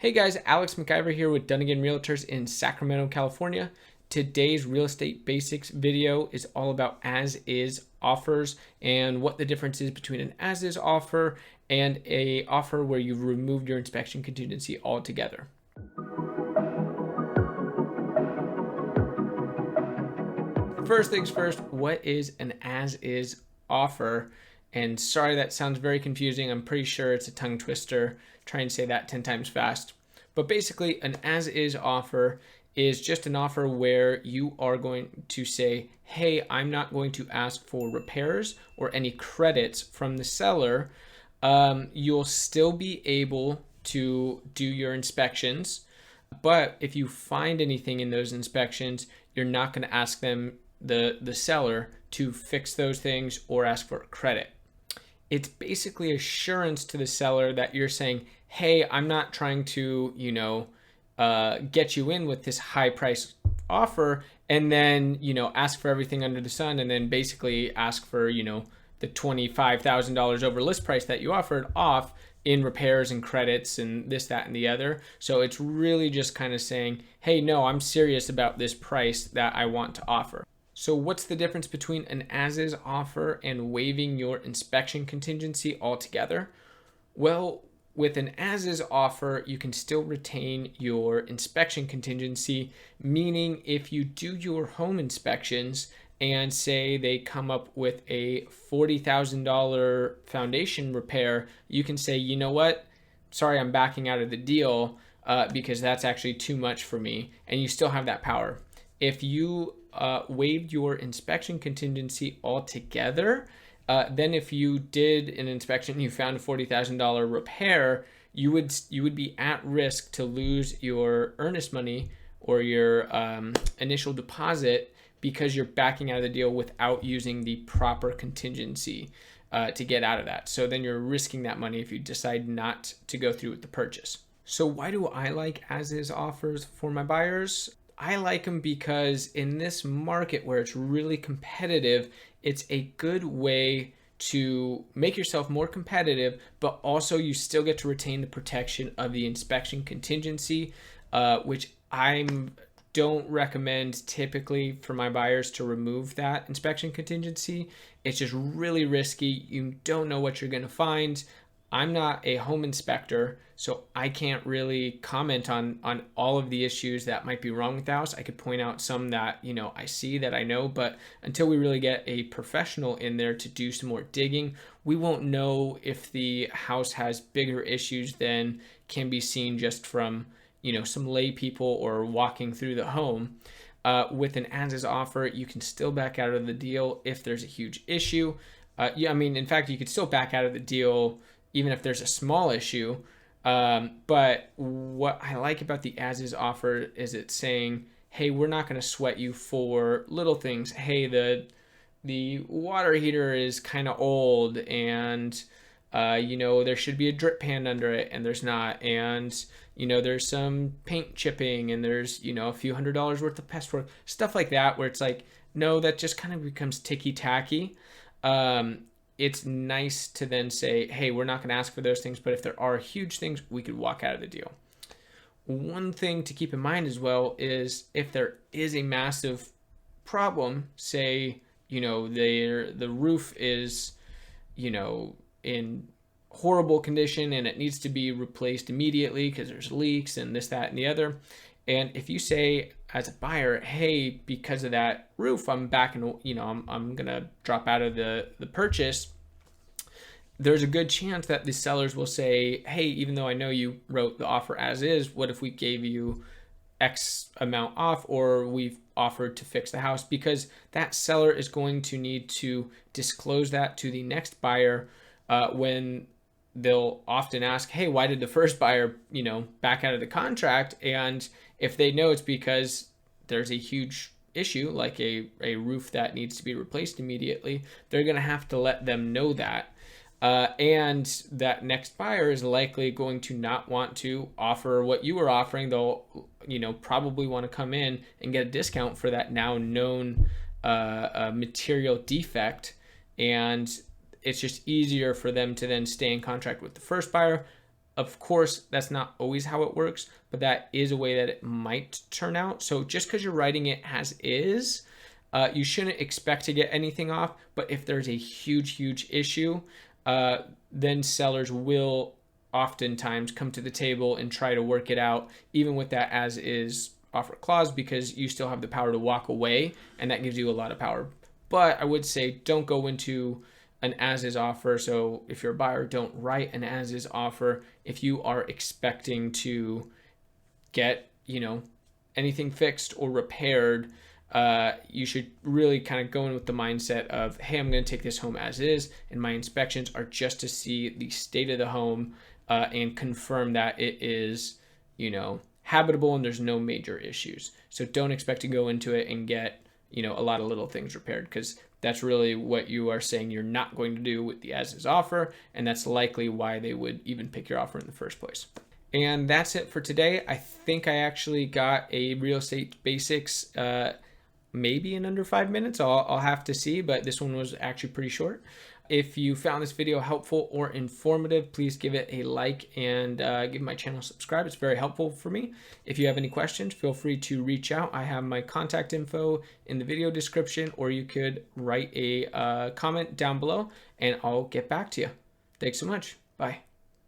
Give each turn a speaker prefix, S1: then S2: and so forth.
S1: Hey guys, Alex McIvor here with Dunnigan Realtors in Sacramento, California. Today's real estate basics video is all about as-is offers and what the difference is between an as-is offer and a offer where you've removed your inspection contingency altogether. First things first, what is an as-is offer? And sorry, that sounds very confusing. I'm pretty sure it's a tongue twister. Try and say that 10 times fast. But basically, an as-is offer is just an offer where you are going to say, hey, I'm not going to ask for repairs or any credits from the seller. You'll still be able to do your inspections, but if you find anything in those inspections, you're not going to ask them, the seller, to fix those things or ask for credit. It's basically assurance to the seller that you're saying, hey, I'm not trying to, get you in with this high price offer and then, ask for everything under the sun and then basically ask for, the $25,000 over list price that you offered off in repairs and credits and this, that, and the other. So it's really just kind of saying, hey, no, I'm serious about this price that I want to offer. So what's the difference between an as-is offer and waiving your inspection contingency altogether? Well, with an as-is offer, you can still retain your inspection contingency, meaning if you do your home inspections and say they come up with a $40,000 foundation repair, you can say, you know what? Sorry, I'm backing out of the deal because that's actually too much for me, and you still have that power. If you waived your inspection contingency altogether, then if you did an inspection and you found a $40,000 repair, you would be at risk to lose your earnest money or your initial deposit because you're backing out of the deal without using the proper contingency to get out of that. So then you're risking that money if you decide not to go through with the purchase. So why do I like as-is offers for my buyers? I like them because in this market where it's really competitive, it's a good way to make yourself more competitive, but also you still get to retain the protection of the inspection contingency, which I don't recommend typically for my buyers to remove that inspection contingency. It's just really risky. You don't know what you're going to find. I'm not a home inspector, so I can't really comment on all of the issues that might be wrong with the house. I could point out some that, I see that I know, but until we really get a professional in there to do some more digging, we won't know if the house has bigger issues than can be seen just from, some lay people or walking through the home. With an as-is offer, you can still back out of the deal if there's a huge issue. In fact, you could still back out of the deal even if there's a small issue. But what I like about the as-is offer is it's saying, hey, we're not going to sweat you for little things. Hey, the water heater is kind of old and, there should be a drip pan under it and there's not. And, there's some paint chipping and there's, a few $100s worth of pest work, stuff like that, where it's like, no, that just kind of becomes ticky-tacky. It's nice to then say, hey, we're not going to ask for those things, but if there are huge things, we could walk out of the deal. One thing to keep in mind as well is if there is a massive problem, say, the roof is, in horrible condition and it needs to be replaced immediately because there's leaks and this, that, and the other. And if you say as a buyer, hey, because of that roof, I'm backing, I'm going to drop out of the purchase, there's a good chance that the sellers will say, hey, even though I know you wrote the offer as is, what if we gave you X amount off, or we've offered to fix the house? Because that seller is going to need to disclose that to the next buyer when they'll often ask, hey, why did the first buyer, back out of the contract? And if they know it's because there's a huge issue, like a roof that needs to be replaced immediately, they're going to have to let them know that. And that next buyer is likely going to not want to offer what you were offering. They'll, probably want to come in and get a discount for that now known material defect. And it's just easier for them to then stay in contract with the first buyer, Of course, that's not always how it works, but that is a way that it might turn out. So just because you're writing it as is, you shouldn't expect to get anything off. But if there's a huge issue, then sellers will oftentimes come to the table and try to work it out, even with that as is offer clause, because you still have the power to walk away, and that gives you a lot of power. But I would say don't go into an as is offer. So if you're a buyer, don't write an as is offer if you are expecting to get, anything fixed or repaired. You should really kind of go in with the mindset of, hey, I'm going to take this home as is, and my inspections are just to see the state of the home and confirm that it is, habitable and there's no major issues. So don't expect to go into it and get, a lot of little things repaired, because that's really what you are saying you're not going to do with the as is offer, and that's likely why they would even pick your offer in the first place. And that's it for today. I think I actually got a real estate basics maybe in under 5 minutes. I'll have to see, but this one was actually pretty short. If you found this video helpful or informative, please give it a like and give my channel a subscribe. It's very helpful for me. If you have any questions, feel free to reach out. I have my contact info in the video description, or you could write a comment down below and I'll get back to you. Thanks so much. Bye.